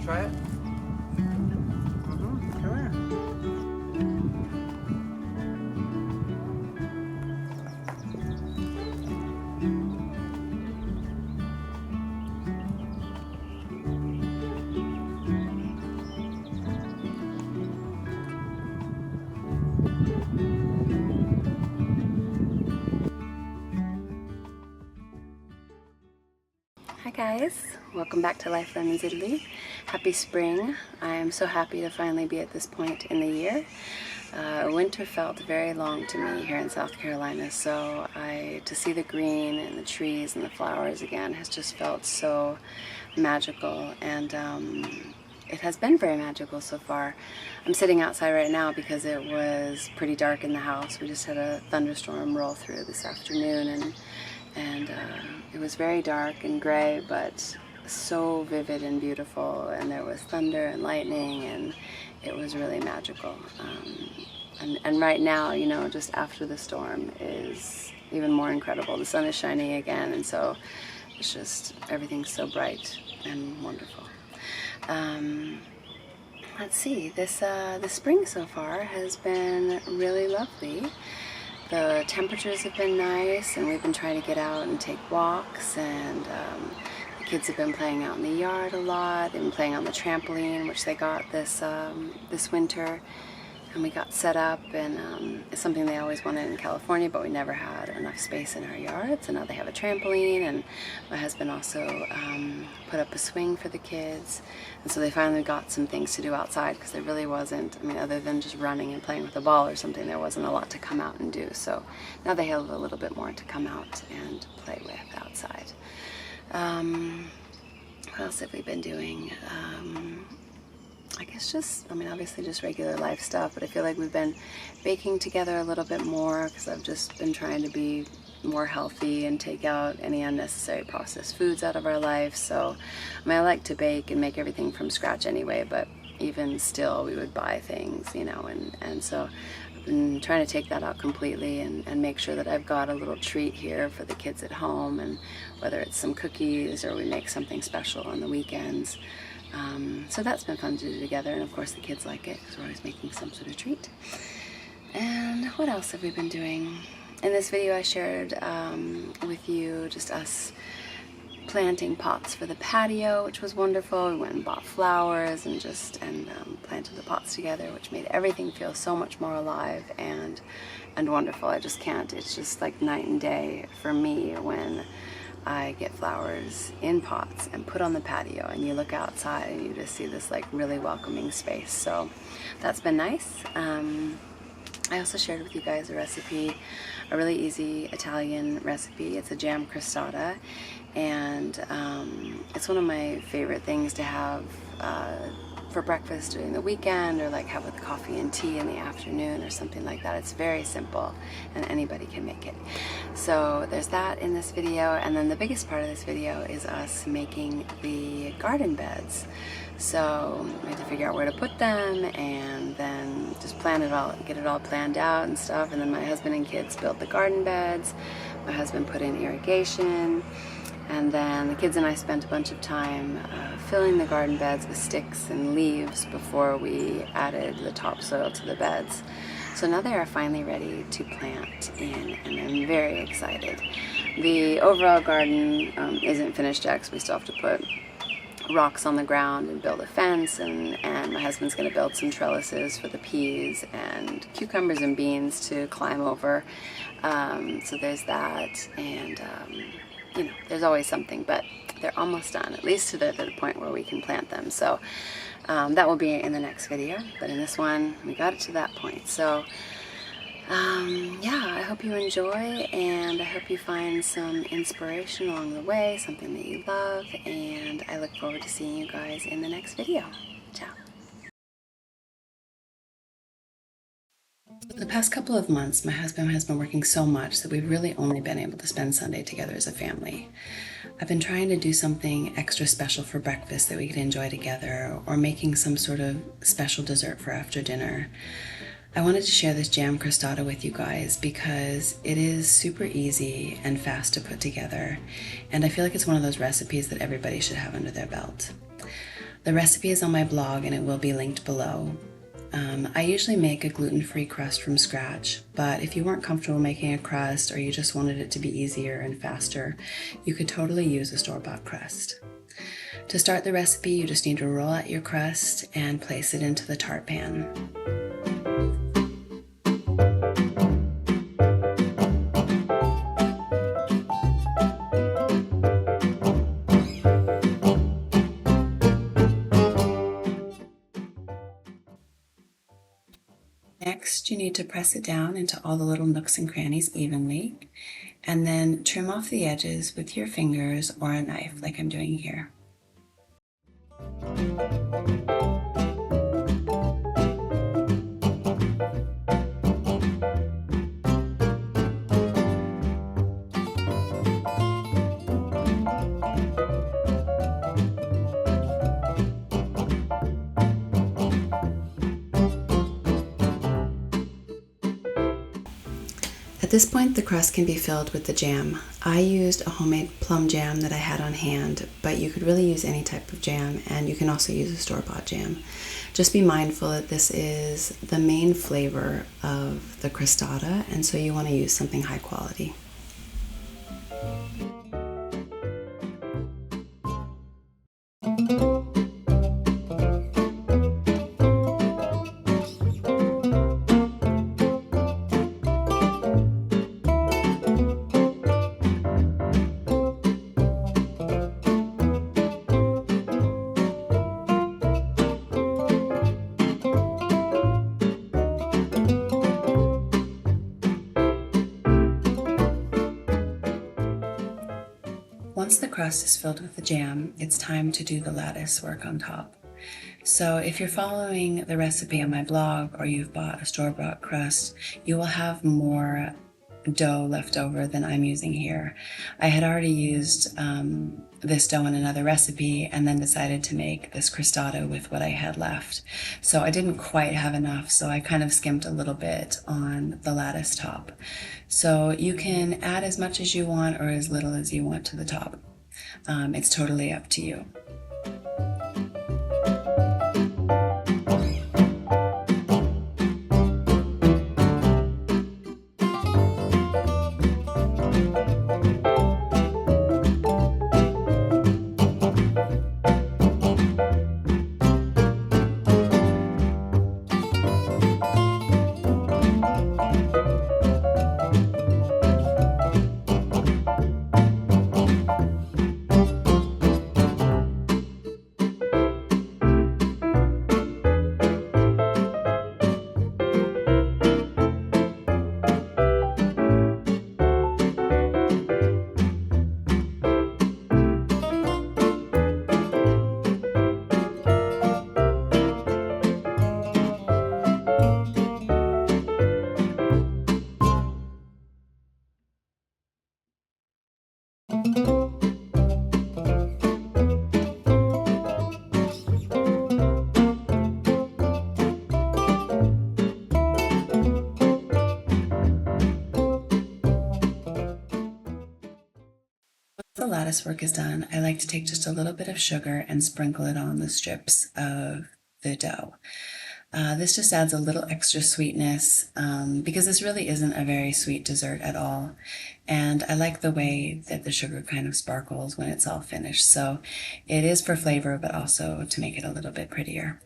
to try it? Come here. Hi guys, welcome back to Life Lemons Italy. Happy spring. I am so happy to finally be at this point in the year. Winter felt very long to me here in South Carolina, so to see the green and the trees and the flowers again has just felt so magical, and it has been very magical so far. I'm sitting outside right now because it was pretty dark in the house. We just had a thunderstorm roll through this afternoon, and it was very dark and gray, but so vivid and beautiful, and there was thunder and lightning, and it was really magical. And right now, you know, just after the storm is even more incredible. The sun is shining again, and so it's just, everything's so bright and wonderful. Let's see, this spring so far has been really lovely. The temperatures have been nice, and we've been trying to get out and take walks, and the kids have been playing out in the yard a lot. They've been playing on the trampoline, which they got this winter, and we got set up, and it's something they always wanted in California, but we never had enough space in our yard, so now they have a trampoline, and my husband also put up a swing for the kids, and so they finally got some things to do outside, because there really wasn't, I mean, other than just running and playing with a ball or something, there wasn't a lot to come out and do, so now they have a little bit more to come out and play with outside. What else have we been doing? I guess just, I mean, obviously just regular life stuff, but I feel like we've been baking together a little bit more because I've just been trying to be more healthy and take out any unnecessary processed foods out of our life. So, I mean, I like to bake and make everything from scratch anyway, but even still we would buy things, you know, and so I've been trying to take that out completely and make sure that I've got a little treat here for the kids at home, and whether it's some cookies or we make something special on the weekends. So that's been fun to do together, and of course the kids like it because we're always making some sort of treat. And what else have we been doing? In this video I shared with you just us planting pots for the patio, which was wonderful. We went and bought flowers and planted the pots together, which made everything feel so much more alive and wonderful. I just can't, it's just like night and day for me when I get flowers in pots and put on the patio, and you look outside and you just see this like really welcoming space. So that's been nice. I also shared with you guys a recipe, a really easy Italian recipe. It's a jam crostata, and it's one of my favorite things to have for breakfast during the weekend, or like have with coffee and tea in the afternoon or something like that. It's very simple and anybody can make it. So there's that in this video, and then the biggest part of this video is us making the garden beds. So we had to figure out where to put them, and then just plan it all, get it all planned out and stuff, and then my husband and kids built the garden beds. My husband put in irrigation, and then the kids and I spent a bunch of time filling the garden beds with sticks and leaves before we added the topsoil to the beds. So now they are finally ready to plant in, and I'm very excited. The overall garden isn't finished yet because we still have to put rocks on the ground and build a fence, and my husband's going to build some trellises for the peas and cucumbers and beans to climb over. So there's that, and you know, there's always something, but they're almost done, at least to the point where we can plant them. So that will be in the next video, but in this one we got it to that point. So yeah, I hope you enjoy, and I hope you find some inspiration along the way, something that you love, and I look forward to seeing you guys in the next video. Ciao. The past couple of months, my husband has been working so much that we've really only been able to spend Sunday together as a family. I've been trying to do something extra special for breakfast that we could enjoy together, or making some sort of special dessert for after dinner. I wanted to share this jam crostata with you guys because it is super easy and fast to put together, and I feel like it's one of those recipes that everybody should have under their belt. The recipe is on my blog and it will be linked below. I usually make a gluten-free crust from scratch, but if you weren't comfortable making a crust or you just wanted it to be easier and faster, you could totally use a store-bought crust. To start the recipe, you just need to roll out your crust and place it into the tart pan. Next, you need to press it down into all the little nooks and crannies evenly, and then trim off the edges with your fingers or a knife like I'm doing here. At this point, the crust can be filled with the jam. I used a homemade plum jam that I had on hand, but you could really use any type of jam, and you can also use a store-bought jam. Just be mindful that this is the main flavor of the crostata, and so you want to use something high quality. Once the crust is filled with the jam, it's time to do the lattice work on top. So if you're following the recipe on my blog or you've bought a store-bought crust, you will have more dough left over than I'm using here. I had already used this dough in another recipe and then decided to make this crostata with what I had left. So I didn't quite have enough, so I kind of skimped a little bit on the lattice top. So you can add as much as you want or as little as you want to the top. It's totally up to you. The lattice work is done, I like to take just a little bit of sugar and sprinkle it on the strips of the dough. This just adds a little extra sweetness because this really isn't a very sweet dessert at all. And I like the way that the sugar kind of sparkles when it's all finished. So it is for flavor, but also to make it a little bit prettier.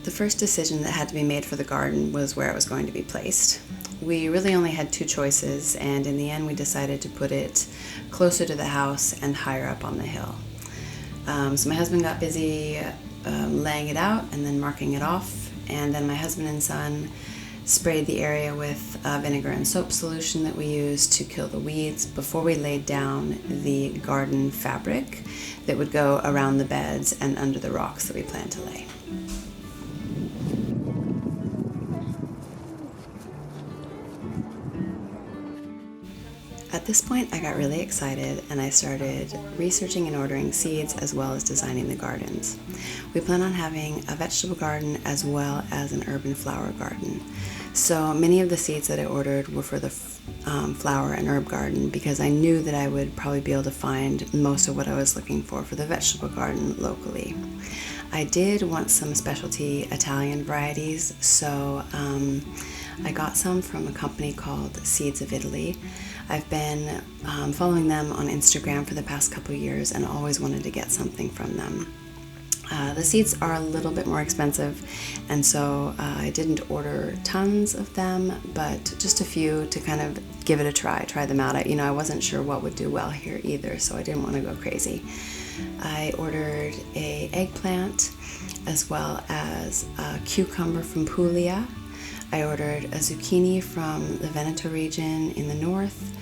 The first decision that had to be made for the garden was where it was going to be placed. We really only had two choices, and in the end we decided to put it closer to the house and higher up on the hill. So my husband got busy laying it out and then marking it off, and then my husband and son sprayed the area with vinegar and soap solution that we used to kill the weeds before we laid down the garden fabric that would go around the beds and under the rocks that we plan to lay. At this point, I got really excited and I started researching and ordering seeds as well as designing the gardens. We plan on having a vegetable garden as well as an urban flower garden. So many of the seeds that I ordered were for the flower and herb garden because I knew that I would probably be able to find most of what I was looking for the vegetable garden locally. I did want some specialty Italian varieties, so I got some from a company called Seeds of Italy. I've been following them on Instagram for the past couple years and always wanted to get something from them. The seeds are a little bit more expensive, and so I didn't order tons of them, but just a few to kind of give it a try them out. I wasn't sure what would do well here either, so I didn't want to go crazy. I ordered a eggplant as well as a cucumber from Puglia. I ordered a zucchini from the Veneto region in the north.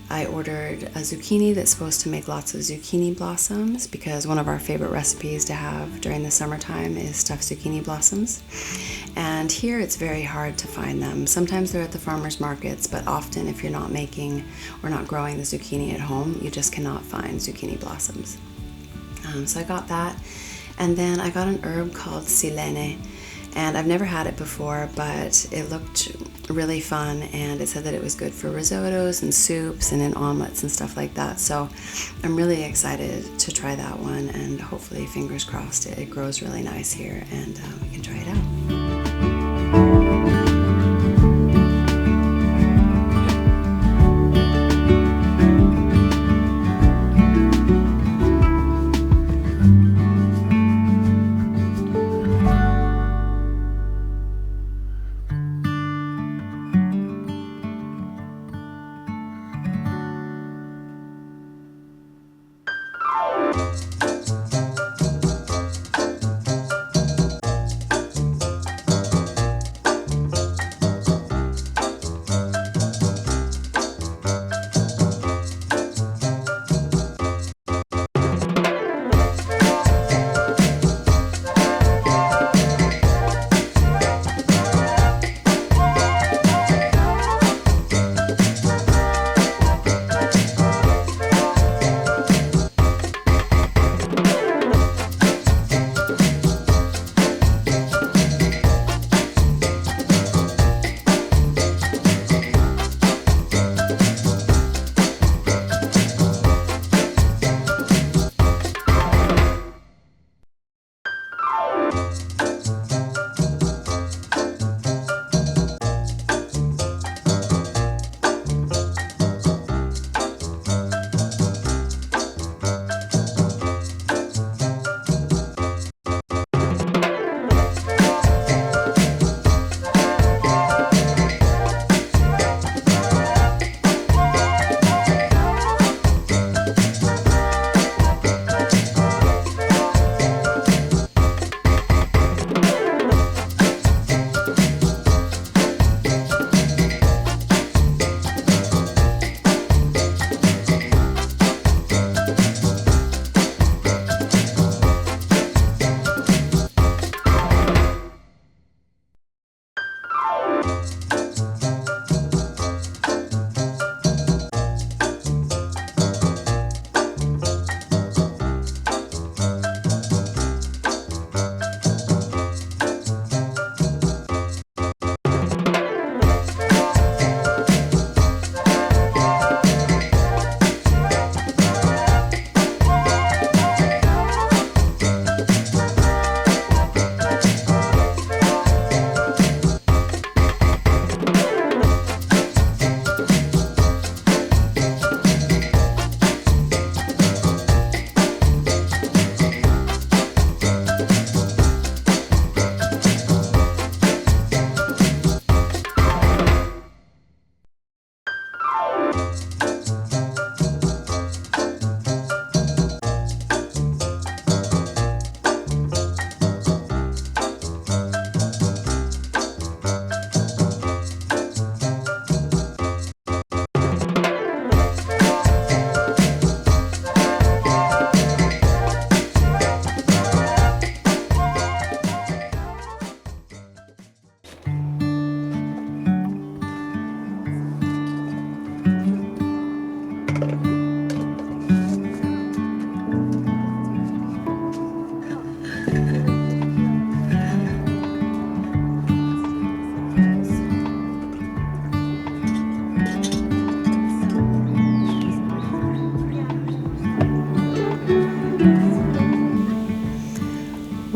I ordered a zucchini that's supposed to make lots of zucchini blossoms because one of our favorite recipes to have during the summertime is stuffed zucchini blossoms. And here it's very hard to find them. Sometimes they're at the farmers markets, but often if you're not making or not growing the zucchini at home, you just cannot find zucchini blossoms. So I got that. And then I got an herb called silene. And I've never had it before, but it looked really fun, and it said that it was good for risottos and soups and in omelets and stuff like that. So I'm really excited to try that one, and hopefully, fingers crossed, it grows really nice here and we can try it out.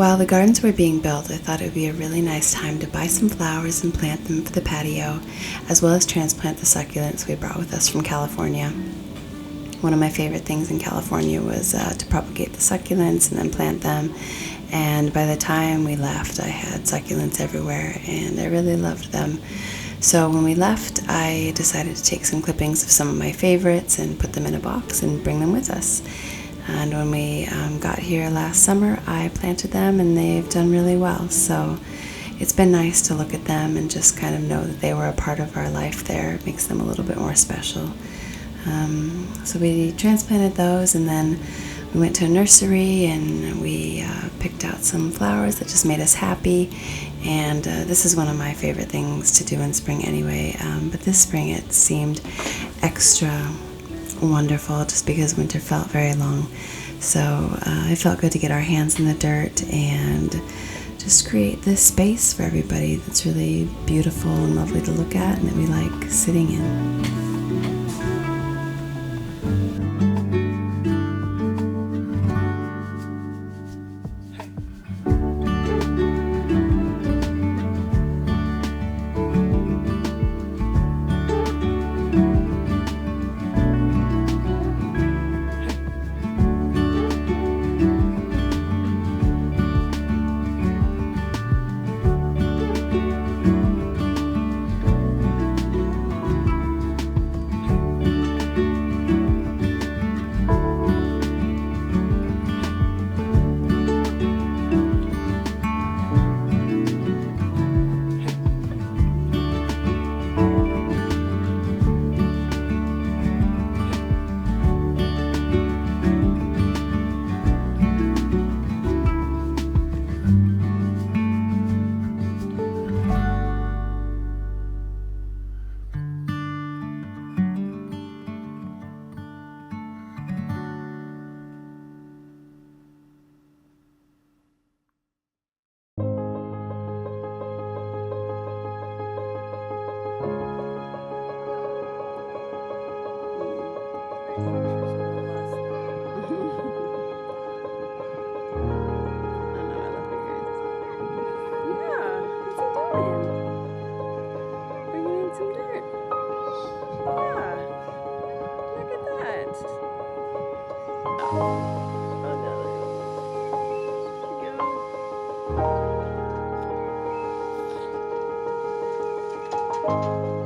while the gardens were being built, I thought it would be a really nice time to buy some flowers and plant them for the patio, as well as transplant the succulents we brought with us from California. One of my favorite things in California was to propagate the succulents and then plant them, and by the time we left, I had succulents everywhere, and I really loved them. So when we left, I decided to take some clippings of some of my favorites and put them in a box and bring them with us. And when we got here last summer, I planted them, and they've done really well. So it's been nice to look at them and just kind of know that they were a part of our life there. It makes them a little bit more special. So we transplanted those, and then we went to a nursery and we picked out some flowers that just made us happy. And this is one of my favorite things to do in spring anyway. But this spring it seemed extra wonderful just because winter felt very long. So it felt good to get our hands in the dirt and just create this space for everybody that's really beautiful and lovely to look at and that we like sitting in. Oh no.